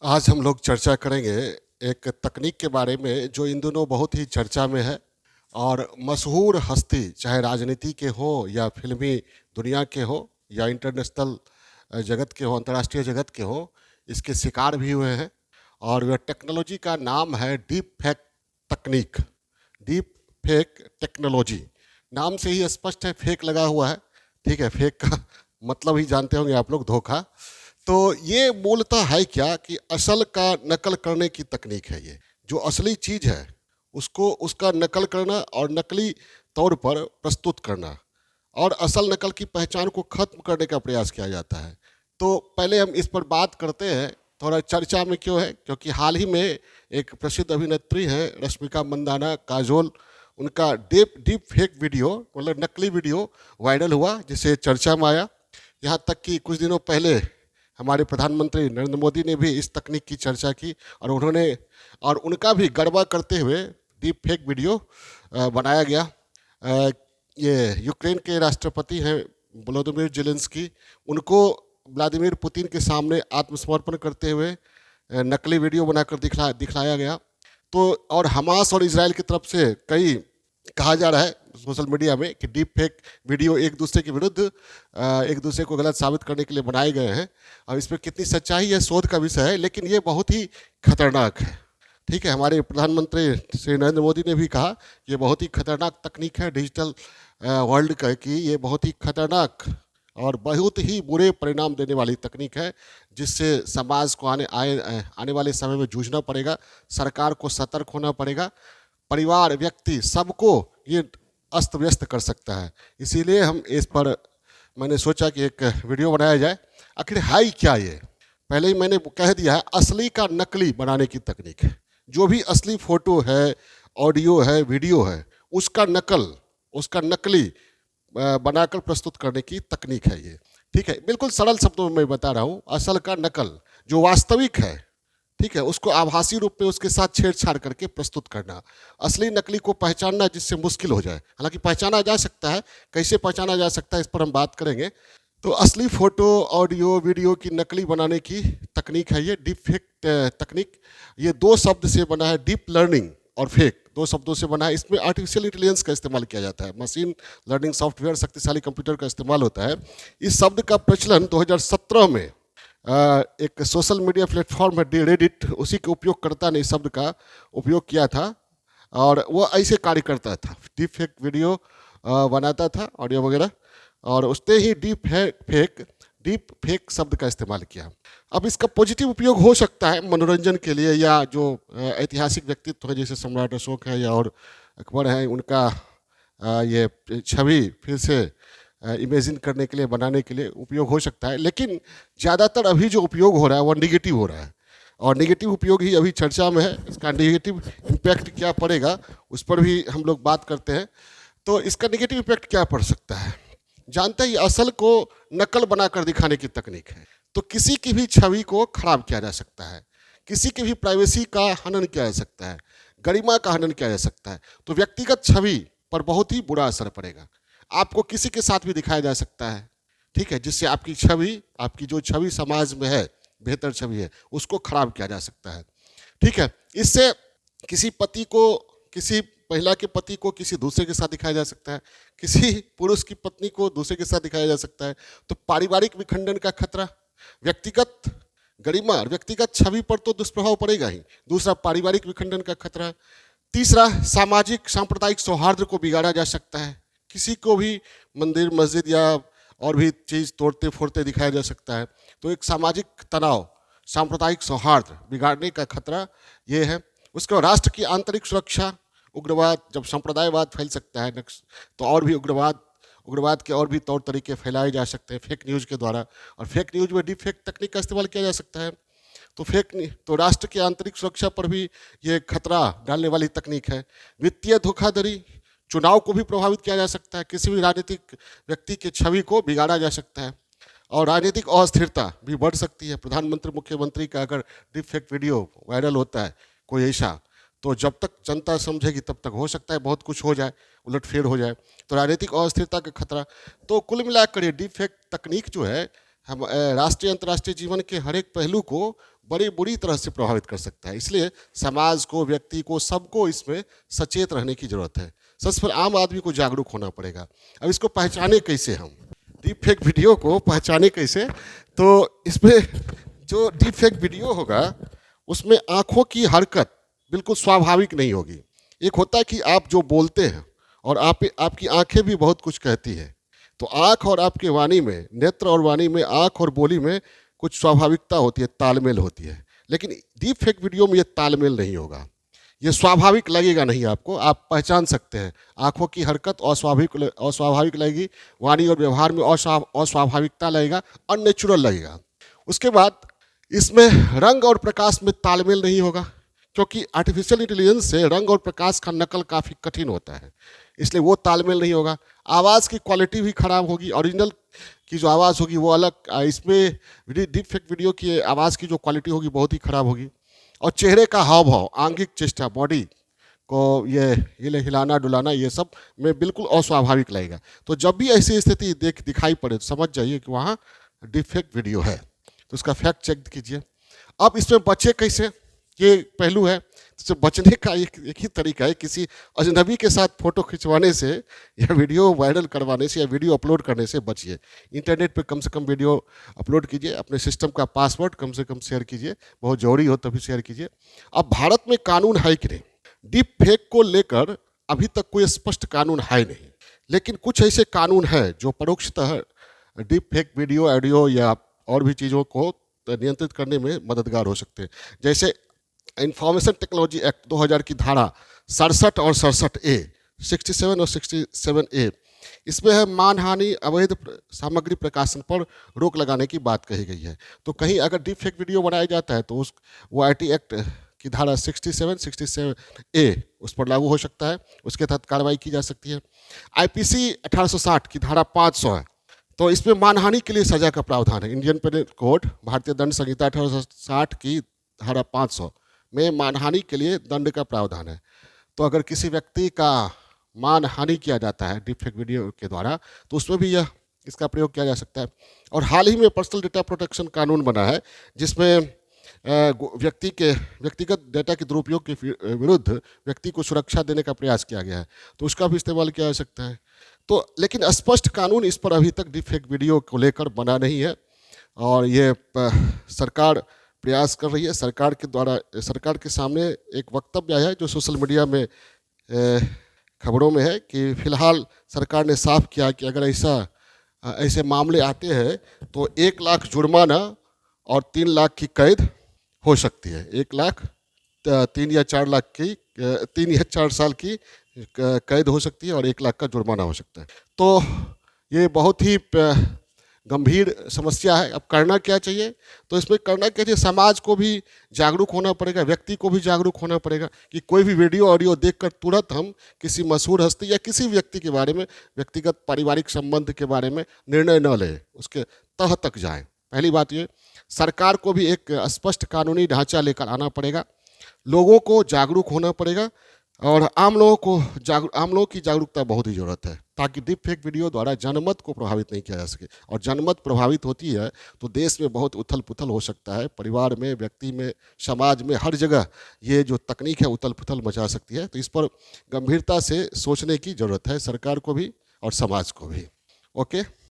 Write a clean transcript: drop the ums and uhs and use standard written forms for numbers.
आज हम लोग चर्चा करेंगे एक तकनीक के बारे में जो इन दिनों बहुत ही चर्चा में है। और मशहूर हस्ती, चाहे राजनीति के हो या फिल्मी दुनिया के हो या इंटरनेशनल जगत के हो, अंतर्राष्ट्रीय जगत के हो, इसके शिकार भी हुए हैं। और वह टेक्नोलॉजी का नाम है डीप फेक तकनीक। डीप फेक टेक्नोलॉजी, नाम से ही स्पष्ट है, फेक लगा हुआ है। ठीक है, फेक का मतलब ही जानते होंगे आप लोग, धोखा। तो ये मूलतः है क्या कि असल का नकल करने की तकनीक है। ये जो असली चीज़ है उसको उसका नकल करना और नकली तौर पर प्रस्तुत करना और असल नकल की पहचान को खत्म करने का प्रयास किया जाता है। तो पहले हम इस पर बात करते हैं। थोड़ा चर्चा में क्यों है, क्योंकि हाल ही में एक प्रसिद्ध अभिनेत्री हैं रश्मिका मंदाना, काजोल, उनका डीप डीप फेक वीडियो, मतलब नकली वीडियो वायरल हुआ, जिसे चर्चा में आया। यहाँ तक कि कुछ दिनों पहले हमारे प्रधानमंत्री नरेंद्र मोदी ने भी इस तकनीक की चर्चा की और उनका भी गड़बड़ करते हुए डीप फेक वीडियो बनाया गया। ये यूक्रेन के राष्ट्रपति हैं व्लादिमीर जेलेंस्की, उनको व्लादिमीर पुतिन के सामने आत्मसमर्पण करते हुए नकली वीडियो बनाकर दिखलाया गया। तो और हमास और इसराइल की तरफ से कई कहा जा रहा है सोशल मीडिया में कि डीप फेक वीडियो एक दूसरे के विरुद्ध एक दूसरे को गलत साबित करने के लिए बनाए गए हैं। और इसमें कितनी सच्चाई है, शोध का विषय है, लेकिन ये बहुत ही खतरनाक है। ठीक है, हमारे प्रधानमंत्री श्री नरेंद्र मोदी ने भी कहा ये बहुत ही खतरनाक तकनीक है डिजिटल वर्ल्ड का, कि ये बहुत ही खतरनाक और बहुत ही बुरे परिणाम देने वाली तकनीक है, जिससे समाज को आने वाले समय में जूझना पड़ेगा। सरकार को सतर्क होना पड़ेगा। परिवार, व्यक्ति, सबको ये अस्त व्यस्त कर सकता है। इसीलिए हम इस पर मैंने सोचा कि एक वीडियो बनाया जाए। आखिर है क्या ये? पहले ही मैंने कह दिया है, असली का नकली बनाने की तकनीक है। जो भी असली फोटो है, ऑडियो है, वीडियो है, उसका नकली बनाकर प्रस्तुत करने की तकनीक है ये। ठीक है, बिल्कुल सरल शब्दों में मैं बता रहा हूँ। असल का नकल, जो वास्तविक है, ठीक है, उसको आभासी रूप में उसके साथ छेड़छाड़ करके प्रस्तुत करना। असली नकली को पहचानना जिससे मुश्किल हो जाए, हालांकि पहचाना जा सकता है। कैसे पहचाना जा सकता है, इस पर हम बात करेंगे। तो असली फोटो, ऑडियो, वीडियो की नकली बनाने की तकनीक है ये डीप फेक तकनीक। ये दो शब्द से बना है, डीप लर्निंग और फेक, दो शब्दों से बना है। इसमें आर्टिफिशियल इंटेलिजेंस का इस्तेमाल किया जाता है, मशीन लर्निंग सॉफ्टवेयर, शक्तिशाली कंप्यूटर का इस्तेमाल होता है। इस शब्द का प्रचलन 2017 में एक सोशल मीडिया प्लेटफॉर्म है रेडिट, उसी के उपयोगकर्ता ने इस शब्द का उपयोग किया था। और वो ऐसे कार्य करता था, डीप फेक वीडियो बनाता था, ऑडियो वगैरह, और उसने ही डीप फेक शब्द का इस्तेमाल किया। अब इसका पॉजिटिव उपयोग हो सकता है मनोरंजन के लिए, या जो ऐतिहासिक व्यक्तित्व है जैसे सम्राट अशोक है या और अकबर हैं, उनका ये छवि फिर से इमेजिन करने के लिए, बनाने के लिए उपयोग हो सकता है। लेकिन ज़्यादातर अभी जो उपयोग हो रहा है वो निगेटिव हो रहा है, और निगेटिव उपयोग ही अभी चर्चा में है। इसका निगेटिव इम्पैक्ट क्या पड़ेगा उस पर भी हम लोग बात करते हैं। तो इसका निगेटिव इम्पैक्ट क्या पड़ सकता है? जानते ही, असल को नकल बनाकर दिखाने की तकनीक है। तो किसी की भी छवि को खराब किया जा सकता है, किसी की भी प्राइवेसी का हनन किया जा सकता है, गरिमा का हनन किया जा सकता है। तो व्यक्तिगत छवि पर बहुत ही बुरा असर पड़ेगा। आपको किसी के साथ भी दिखाया जा सकता है, ठीक है, जिससे आपकी जो छवि समाज में है, बेहतर छवि है, उसको खराब किया जा सकता है। ठीक है, इससे किसी महिला के पति को किसी दूसरे के साथ दिखाया जा सकता है, किसी पुरुष की पत्नी को दूसरे के साथ दिखाया जा सकता है। तो पारिवारिक विखंडन का खतरा, व्यक्तिगत गरिमा और व्यक्तिगत छवि पर तो दुष्प्रभाव पड़ेगा ही। दूसरा, पारिवारिक विखंडन का खतरा। तीसरा, सामाजिक सांप्रदायिक सौहार्द को बिगाड़ा जा सकता है। किसी को भी मंदिर, मस्जिद या और भी चीज़ तोड़ते फोड़ते दिखाया जा सकता है। तो एक सामाजिक तनाव, सांप्रदायिक सौहार्द बिगाड़ने का खतरा ये है। उसके बाद राष्ट्र की आंतरिक सुरक्षा, उग्रवाद, जब संप्रदायवाद फैल सकता है तो और भी उग्रवाद के और भी तौर तरीके फैलाए जा सकते हैं फेक न्यूज़ के द्वारा। और फेक न्यूज़ में डीप फेक तकनीक का इस्तेमाल किया जा सकता है। तो राष्ट्र की आंतरिक सुरक्षा पर भी ये खतरा डालने वाली तकनीक है। वित्तीय धोखाधड़ी, चुनाव को भी प्रभावित किया जा सकता है, किसी भी राजनीतिक व्यक्ति की छवि को बिगाड़ा जा सकता है। और राजनीतिक अस्थिरता भी बढ़ सकती है। प्रधानमंत्री, मुख्यमंत्री का अगर डीप फेक वीडियो वायरल होता है कोई ऐसा, तो जब तक जनता समझेगी तब तक हो सकता है बहुत कुछ हो जाए, उलटफेर हो जाए। तो राजनीतिक अस्थिरता का खतरा। तो कुल मिलाकर ये डीप फेक तकनीक जो है हम राष्ट्रीय अंतर्राष्ट्रीय जीवन के हर एक पहलू को बड़ी बुरी तरह से प्रभावित कर सकता है। इसलिए समाज को, व्यक्ति को, सबको इसमें सचेत रहने की जरूरत है। सबसे पहले आम आदमी को जागरूक होना पड़ेगा। अब इसको पहचाने कैसे हम, डीप फेक वीडियो को पहचाने कैसे? तो इसमें जो डीप फेक वीडियो होगा उसमें आंखों की हरकत बिल्कुल स्वाभाविक नहीं होगी। एक होता है कि आप जो बोलते हैं और आपकी आंखें भी बहुत कुछ कहती है। तो आंख और आपके वाणी में, नेत्र और वाणी में, आंख और बोली में कुछ स्वाभाविकता होती है, तालमेल होती है। लेकिन डीप फेक वीडियो में ये तालमेल नहीं होगा, ये स्वाभाविक लगेगा नहीं आपको। आप पहचान सकते हैं, आंखों की हरकत अस्वाभाविक लगेगी, वाणी और व्यवहार में अस्वाभाविकता लगेगा, अननेचुरल लगेगा। उसके बाद इसमें रंग और प्रकाश में तालमेल नहीं होगा, क्योंकि आर्टिफिशियल इंटेलिजेंस से रंग और प्रकाश का नकल काफ़ी कठिन होता है, इसलिए वो तालमेल नहीं होगा। आवाज़ की क्वालिटी भी खराब होगी, ओरिजिनल की जो आवाज़ होगी वो अलग, इसमें डीप फेक वीडियो की आवाज़ की जो क्वालिटी होगी बहुत ही खराब होगी। और चेहरे का हाव भाव, आंगिक चेष्टा, बॉडी को ये हिलाना डुलाना, ये सब में बिल्कुल अस्वाभाविक लगेगा। तो जब भी ऐसी स्थिति दिखाई पड़े तो समझ जाइए कि वहाँ डीप फेक वीडियो है, तो उसका फैक्ट चेक कीजिए। अब इसमें बचे कैसे, ये पहलू है। तो बचने का एक ही तरीका है, किसी अजनबी के साथ फ़ोटो खिंचवाने से या वीडियो वायरल करवाने से या वीडियो अपलोड करने से बचिए। इंटरनेट पे कम से कम वीडियो अपलोड कीजिए, अपने सिस्टम का पासवर्ड कम से कम शेयर कीजिए, बहुत ज़रूरी हो तभी शेयर कीजिए। अब भारत में कानून है कि नहीं, डीप फेक को लेकर अभी तक कोई स्पष्ट कानून है नहीं, लेकिन कुछ ऐसे कानून हैं जो परोक्षतः डीप फेक वीडियो, ऑडियो या और भी चीज़ों को नियंत्रित करने में मददगार हो सकते हैं। जैसे इंफॉर्मेशन टेक्नोलॉजी एक्ट 2000 की धारा 67 और 67A, 67 और 67A, इसमें है मानहानि, अवैध सामग्री प्रकाशन पर रोक लगाने की बात कही गई है। तो कहीं अगर डीप फेक वीडियो बनाया जाता है तो वो आईटी एक्ट की धारा 67A उस पर लागू हो सकता है, उसके तहत कार्रवाई की जा सकती है। आईपीसी 1860 की धारा 500 है, तो इसमें मानहानि के लिए सजा का प्रावधान है। इंडियन पेनल कोड, भारतीय दंड संहिता 1860 की धारा 500 में मानहानि के लिए दंड का प्रावधान है। तो अगर किसी व्यक्ति का मानहानि किया जाता है डीप फेक वीडियो के द्वारा, तो उसमें भी इसका प्रयोग किया जा सकता है। और हाल ही में पर्सनल डेटा प्रोटेक्शन कानून बना है, जिसमें व्यक्तिगत डेटा के दुरुपयोग के विरुद्ध व्यक्ति को सुरक्षा देने का प्रयास किया गया है, तो उसका भी इस्तेमाल किया जा सकता है। तो लेकिन स्पष्ट कानून इस पर अभी तक डीप फेक वीडियो को लेकर बना नहीं है, और ये सरकार प्रयास कर रही है। सरकार के सामने एक वक्तव्य आया है जो सोशल मीडिया में खबरों में है कि फिलहाल सरकार ने साफ किया कि अगर ऐसे मामले आते हैं तो 1 लाख जुर्माना और 3 लाख की कैद हो सकती है। 1 लाख 3 या 4 लाख की 3 या 4 साल की कैद हो सकती है और 1 लाख का जुर्माना हो सकता है। तो ये बहुत ही गंभीर समस्या है। अब करना क्या चाहिए? तो इसमें करना क्या चाहिए, समाज को भी जागरूक होना पड़ेगा, व्यक्ति को भी जागरूक होना पड़ेगा कि कोई भी वीडियो ऑडियो देखकर तुरंत हम किसी मशहूर हस्ती या किसी व्यक्ति के बारे में, व्यक्तिगत पारिवारिक संबंध के बारे में निर्णय न लें, उसके तह तक जाएं। पहली बात ये, सरकार को भी एक स्पष्ट कानूनी ढांचा लेकर आना पड़ेगा, लोगों को जागरूक होना पड़ेगा, और आम लोगों की जागरूकता बहुत ही ज़रूरत है, ताकि डीप फेक वीडियो द्वारा जनमत को प्रभावित नहीं किया जा सके। और जनमत प्रभावित होती है तो देश में बहुत उथल पुथल हो सकता है, परिवार में, व्यक्ति में, समाज में, हर जगह ये जो तकनीक है उथल पुथल मचा सकती है। तो इस पर गंभीरता से सोचने की ज़रूरत है, सरकार को भी और समाज को भी। ओके।